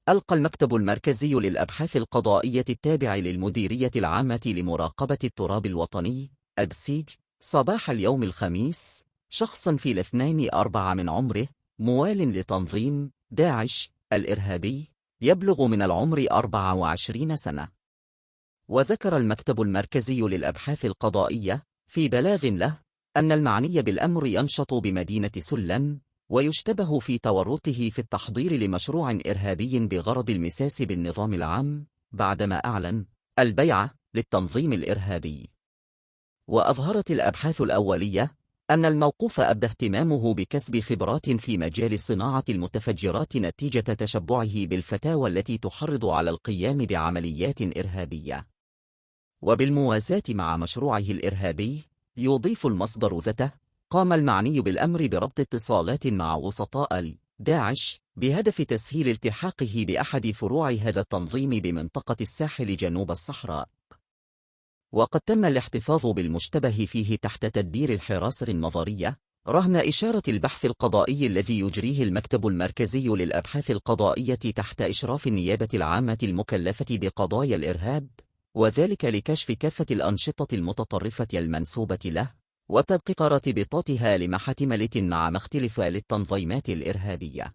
ألقى المكتب المركزي للأبحاث القضائية التابع للمديرية العامة لمراقبة التراب الوطني أبسيج صباح اليوم الخميس شخصا في 42 من عمره موال لتنظيم داعش الإرهابي يبلغ من العمر 24 سنة. وذكر المكتب المركزي للأبحاث القضائية في بلاغ له أن المعني بالأمر ينشط بمدينة سلم ويشتبه في تورطه في التحضير لمشروع إرهابي بغرض المساس بالنظام العام بعدما أعلن البيعة للتنظيم الإرهابي. وأظهرت الأبحاث الأولية أن الموقوف أبدى اهتمامه بكسب خبرات في مجال صناعة المتفجرات نتيجة تشبعه بالفتاوى التي تحرض على القيام بعمليات إرهابية. وبالموازاة مع مشروعه الإرهابي، يضيف المصدر ذاته، قام المعني بالأمر بربط اتصالات مع وسطاء داعش بهدف تسهيل التحاقه بأحد فروع هذا التنظيم بمنطقة الساحل جنوب الصحراء. وقد تم الاحتفاظ بالمشتبه فيه تحت تدبير الحراسة النظرية رهن إشارة البحث القضائي الذي يجريه المكتب المركزي للأبحاث القضائية تحت إشراف النيابة العامة المكلفة بقضايا الإرهاب، وذلك لكشف كافة الأنشطة المتطرفة المنسوبة له وتدقيق ارتباطاتها لمحاتم مع مختلف للتنظيمات الإرهابية.